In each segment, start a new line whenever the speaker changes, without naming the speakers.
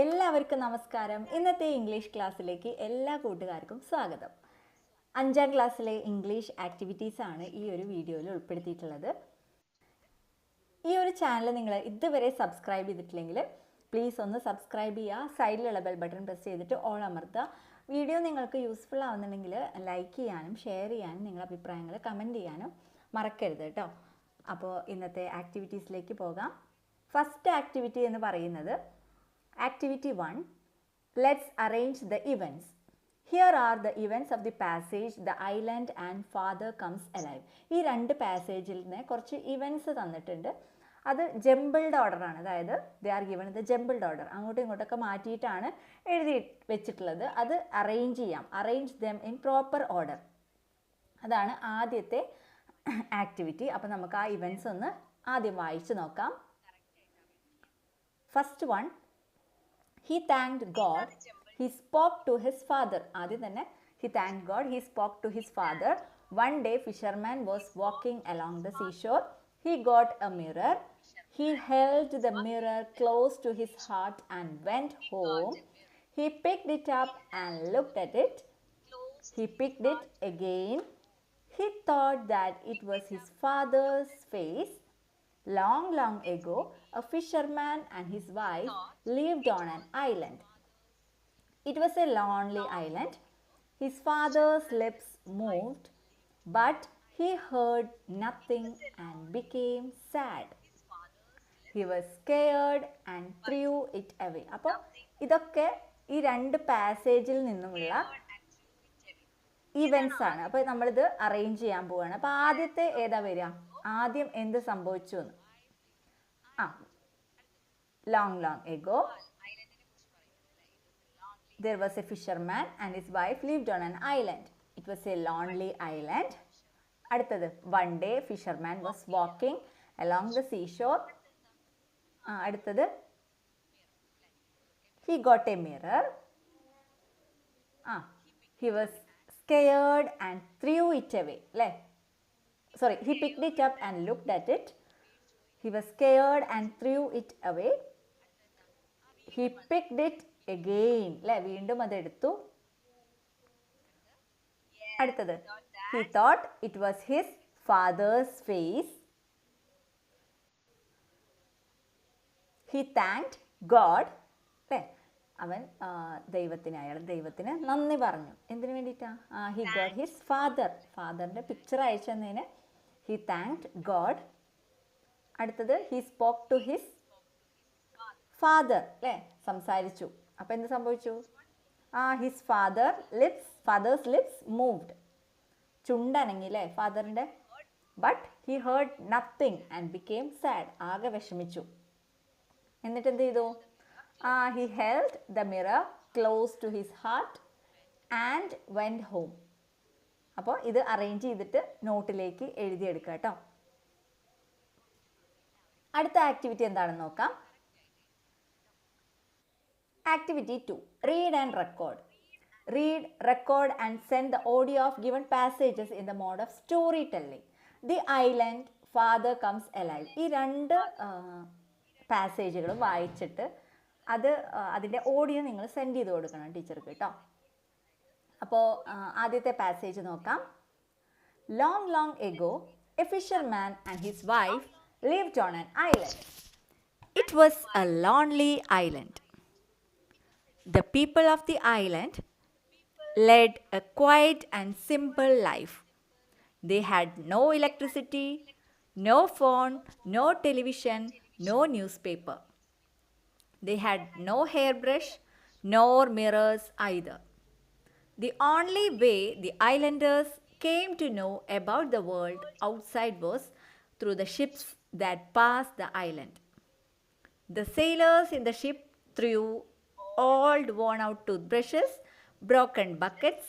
എല്ലാവർക്കും നമസ്കാരം. ഇന്നത്തെ ഇംഗ്ലീഷ് ക്ലാസ്സിലേക്ക് എല്ലാ കൂട്ടുകാർക്കും സ്വാഗതം. 5ാം ക്ലാസ്സിലെ ഇംഗ്ലീഷ് ആക്ടിവിറ്റീസ് ആണ് ഈ ഒരു വീഡിയോയിൽ ഉൾപ്പെടുത്തിയിട്ടുള്ളത്. ഈ ഒരു ചാനൽ നിങ്ങൾ ഇതുവരെ സബ്സ്ക്രൈബ് ചെയ്തിട്ടില്ലെങ്കിൽ പ്ലീസ് ഒന്ന് സബ്സ്ക്രൈബ് ചെയ്യുക. സൈഡിലുള്ള ബെൽ ബട്ടൺ പ്രസ് ചെയ്തിട്ട് ഓൾ അമർത്തുക. വീഡിയോ നിങ്ങൾക്ക് യൂസ്ഫുൾ ആവുന്നുണ്ടെങ്കിൽ ലൈക്ക് ചെയ്യാനും ഷെയർ ചെയ്യാനും നിങ്ങളുടെ അഭിപ്രായങ്ങൾ കമൻറ്റ് ചെയ്യാനും മറക്കരുത് കേട്ടോ. അപ്പോൾ ഇന്നത്തെ ആക്ടിവിറ്റീസിലേക്ക് പോകാം. ഫസ്റ്റ് ആക്ടിവിറ്റി എന്ന് പറയുന്നത് Activity 1. Let's arrange the events. Here are the events of the passage The Island and Father Comes Alive. ഈ രണ്ട് പാസേജിൽ നിന്ന് കുറച്ച് ഇവൻറ്റ്സ് തന്നിട്ടുണ്ട്. അത് ജംബിൾഡ് ഓർഡറാണ്, അതായത് they are given the jumbled order. അങ്ങോട്ടും ഇങ്ങോട്ടൊക്കെ മാറ്റിയിട്ടാണ് എഴുതി വെച്ചിട്ടുള്ളത്. അത് അറേഞ്ച് ചെയ്യാം. Arrange them in proper order. അതാണ് ആദ്യത്തെ ആക്ടിവിറ്റി. അപ്പോൾ നമുക്ക് ആ ഇവൻറ്റ്സ് ഒന്ന് ആദ്യം വായിച്ച് നോക്കാം. First one, he thanked God. He spoke to his father. ആദ്യം തന്നെ he thanked God. He spoke to his father. One day fisherman was walking along the seashore. He got a mirror. He held the mirror close to his heart and went home. He picked it up and looked at it. He picked it again. He thought that it was his father's face. Long, long ago, a fisherman and his wife lived on an island. It was a lonely island. His father's lips moved, but he heard nothing and became sad. He was scared and threw it away. അപ്പോൾ ഇതൊക്കെ ഈ രണ്ട് പാസേജിൽ നിന്നുമുള്ള events ആണ്. അപ്പോൾ നമ്മളിത് arrange ചെയ്യാൻ പോവുകയാണ്. അപ്പോൾ ആദ്യത്തെ ഏതാ വരിക? ആദ്യം എന്ത് സംഭവിച്ചു എന്ന്. Long, long ago, there was a fisherman and his wife lived on an island. It was a lonely island. അടുത്തത്, one day fisherman was walking along the seashore. അടുത്തത്, he got a mirror. He was scared and threw it away. Sorry, he picked it up and looked at it. He was scared and threw it away. He picked it again. വീണ്ടും അതെടുത്തു. അടുത്തത്, he thought it was his father's face. He thanked God. അവൻ ദൈവത്തിന് നന്ദി പറഞ്ഞു. എന്തിനു വേണ്ടിയിട്ടാ? he got his ഫാദറിന്റെ picture അയച്ചു തന്നതിന് he thanked God. അടുത്തത്, he spoke to his father. സംസാരിച്ചു. അപ്പം എന്ത് സംഭവിച്ചു? his father's lips moved. ചുണ്ടനങ്ങി ഫാദറിൻ്റെ. but he heard nothing and became sad. ആകെ വിഷമിച്ചു. എന്നിട്ട് എന്ത് ചെയ്തു? he held the mirror close to his heart and went home. അപ്പോൾ ഇത് അറേഞ്ച് ചെയ്തിട്ട് നോട്ടിലേക്ക് എഴുതിയെടുക്കുക കേട്ടോ. അടുത്ത ആക്ടിവിറ്റി എന്താണെന്ന് നോക്കാം. Activity 2, read and record. Read, record and send the audio of given passages in the mode of storytelling. The Island, Father Comes Alive. ഈ രണ്ട് പാസേജുകളും വായിച്ചിട്ട് അതിൻ്റെ ഓഡിയോ നിങ്ങൾ സെൻഡ് ചെയ്ത് കൊടുക്കണം ടീച്ചർക്ക് കേട്ടോ. അപ്പോൾ ആദ്യത്തെ പാസേജ് നോക്കാം. Long, long ago, a fisherman and his wife lived on an island. It was a lonely island. The people of the island led a quiet and simple life. They had no electricity, no phone, no television, no newspaper. They had no hairbrush, nor mirrors either. The only way the islanders came to know about the world outside was through the ships that passed the island. The sailors in the ship threw old worn-out toothbrushes, broken buckets,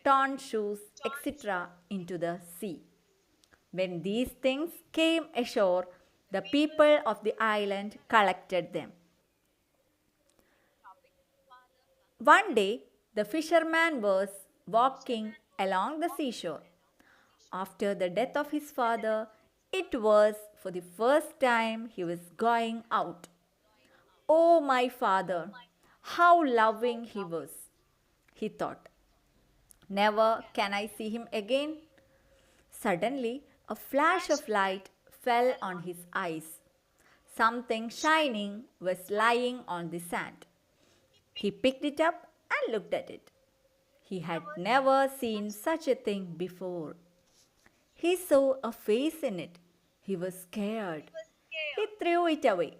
torn shoes, etc. into the sea. When these things came ashore, the people of the island collected them. One day, the fisherman was walking along the seashore. After the death of his father, it was for the first time he was going out. "Oh, my father, How loving he was, he thought. Never can I see him again. Suddenly, a flash of light fell on his eyes. Something shining was lying on the sand. He picked it up and looked at it. He had never seen such a thing before. He saw a face in it. He was scared. He threw it away.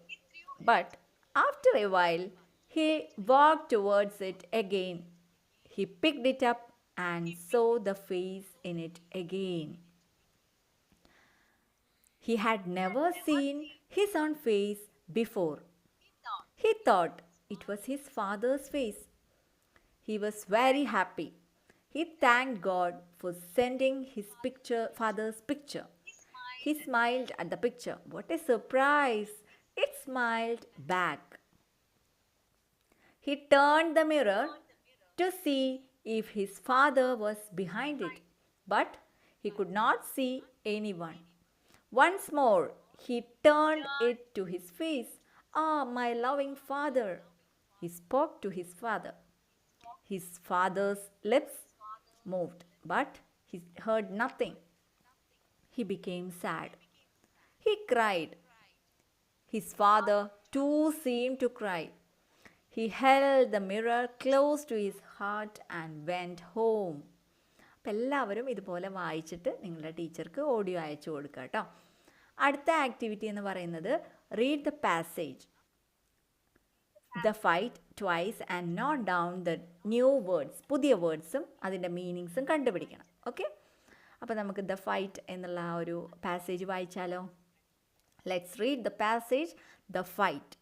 But after a while, he walked towards it again. He picked it up and saw the face in it again. He had never seen his own face before. He thought it was his father's face. He was very happy. He thanked God for sending his father's picture. He smiled at the picture. What a surprise! It smiled back. He turned the mirror to see if his father was behind it, but he could not see anyone. Once more, he turned it to his face. Ah, my loving father! He spoke to his father. His father's lips moved, but he heard nothing. He became sad. He cried. His father too seemed to cry. He held the mirror close to his heart and went home. അപ്പം എല്ലാവരും ഇതുപോലെ വായിച്ചിട്ട് നിങ്ങളുടെ ടീച്ചർക്ക് audio അയച്ചു കൊടുക്കുക കേട്ടോ. അടുത്ത ആക്ടിവിറ്റി എന്ന് പറയുന്നത് read the passage, the fight twice and note down the new words. പുതിയ വേർഡ്സും അതിൻ്റെ മീനിങ്സും കണ്ടുപിടിക്കണം. ഓക്കെ, അപ്പോൾ നമുക്ക് ദ ഫൈറ്റ് എന്നുള്ള ആ ഒരു പാസേജ് വായിച്ചാലോ. Let's read the passage, the fight.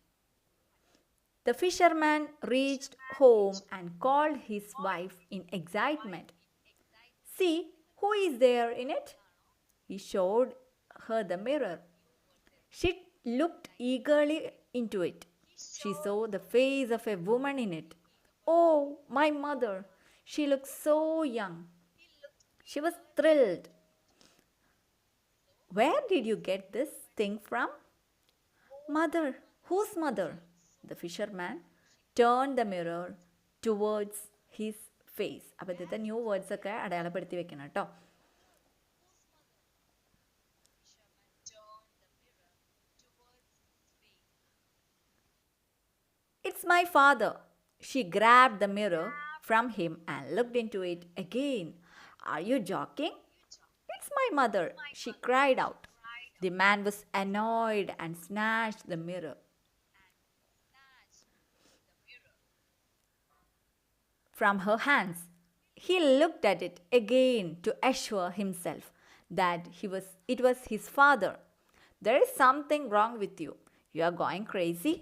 The fisherman reached home and called his wife in excitement. See, who is there in it? He showed her the mirror. She looked eagerly into it. She saw the face of a woman in it. Oh, my mother! She looked so young. She was thrilled. Where did you get this thing from? Mother. Whose mother? The fisherman turned the mirror towards his face. അപ്പോൾ ഇന്നത്തെ new words ഒക്കെ അടയാളപ്പെടുത്തി വെക്കണം കേട്ടോ. It's my father. She grabbed the mirror from him and looked into it again. Are you joking? It's my mother, she cried out. The man was annoyed and snatched the mirror from her hands. He looked at it again to assure himself that it was his father. There is something wrong with you. You are going crazy.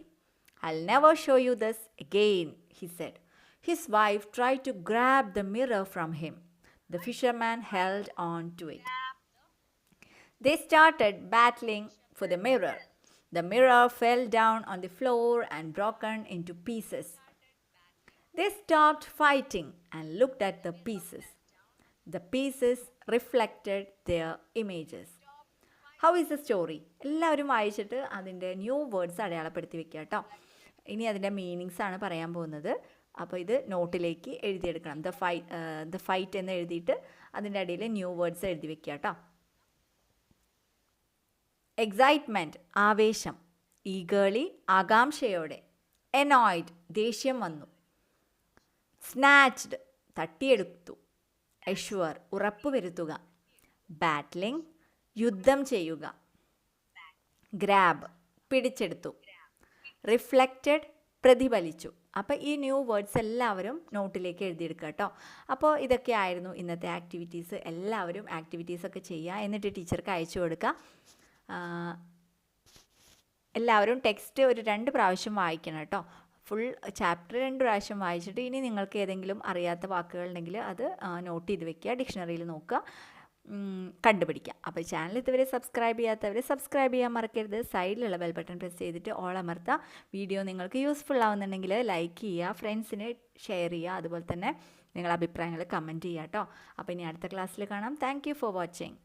I'll never show you this again, he said. His wife tried to grab the mirror from him. The fisherman held on to it. They started battling for the mirror. The mirror fell down on the floor and broken into pieces. They stopped fighting and looked at the pieces. The pieces reflected their images. How is the story? എല്ലാവരും വായിച്ചിട്ട് അതിൻ്റെ new words അടയാളപ്പെടുത്തി വെക്കുക കേട്ടോ. ഇനി അതിൻ്റെ meanings ആണ് പറയാൻ പോകുന്നത്. അപ്പോൾ ഇത് നോട്ടിലേക്ക് എഴുതിയെടുക്കണം. ദ ഫൈറ്റ് എന്ന് എഴുതിയിട്ട് അതിൻ്റെ അടിയിൽ ന്യൂ വേർഡ്സ് എഴുതി വെക്കുക കേട്ടോ. എക്സൈറ്റ്മെൻറ്റ് ആവേശം, ഈഗേർലി ആകാംക്ഷയോടെ, എനോയ്ഡ് ദേഷ്യം വന്നു, സ്നാച്ച്ഡ് തട്ടിയെടുത്തു, എഷ്വർ ഉറപ്പുവരുത്തുക, ബാറ്റ്ലിംഗ് യുദ്ധം ചെയ്യുക, ഗ്രാബ് പിടിച്ചെടുത്തു, റിഫ്ലക്റ്റഡ് പ്രതിഫലിച്ചു. അപ്പോൾ ഈ ന്യൂ വേർഡ്സ് എല്ലാവരും നോട്ടിലേക്ക് എഴുതിയെടുക്കുക കേട്ടോ. അപ്പോൾ ഇതൊക്കെ ആയിരുന്നു ഇന്നത്തെ ആക്ടിവിറ്റീസ്. എല്ലാവരും ആക്ടിവിറ്റീസൊക്കെ ചെയ്യുക, എന്നിട്ട് ടീച്ചർക്ക് അയച്ചു കൊടുക്കുക. എല്ലാവരും ടെക്സ്റ്റ് ഒരു 2 പ്രാവശ്യം വായിക്കണം കേട്ടോ. ഫുൾ ചാപ്റ്റർ 2 പ്രാവശ്യം വായിച്ചിട്ട് ഇനി നിങ്ങൾക്ക് ഏതെങ്കിലും അറിയാത്ത വാക്കുകളുണ്ടെങ്കിൽ അത് നോട്ട് ചെയ്ത് വെക്കുക, ഡിക്ഷണറിയിൽ നോക്കുക, കണ്ടുപിടിക്കുക. അപ്പോൾ ചാനൽ ഇതുവരെ സബ്സ്ക്രൈബ് ചെയ്യാത്തവർ സബ്സ്ക്രൈബ് ചെയ്യാൻ മറക്കരുത്. സൈഡിലുള്ള ബെൽ ബട്ടൺ പ്രസ് ചെയ്തിട്ട് ഓൾ അമർത്തുക. വീഡിയോ നിങ്ങൾക്ക് യൂസ്ഫുൾ ആവുന്നുണ്ടെങ്കിൽ ലൈക്ക് ചെയ്യുക, ഫ്രണ്ട്സിന് ഷെയർ ചെയ്യുക, അതുപോലെ തന്നെ നിങ്ങളുടെ അഭിപ്രായങ്ങൾ കമൻറ്റ് ചെയ്യുക കേട്ടോ. അപ്പോൾ ഇനി അടുത്ത ക്ലാസ്സിൽ കാണാം. Thank you for watching.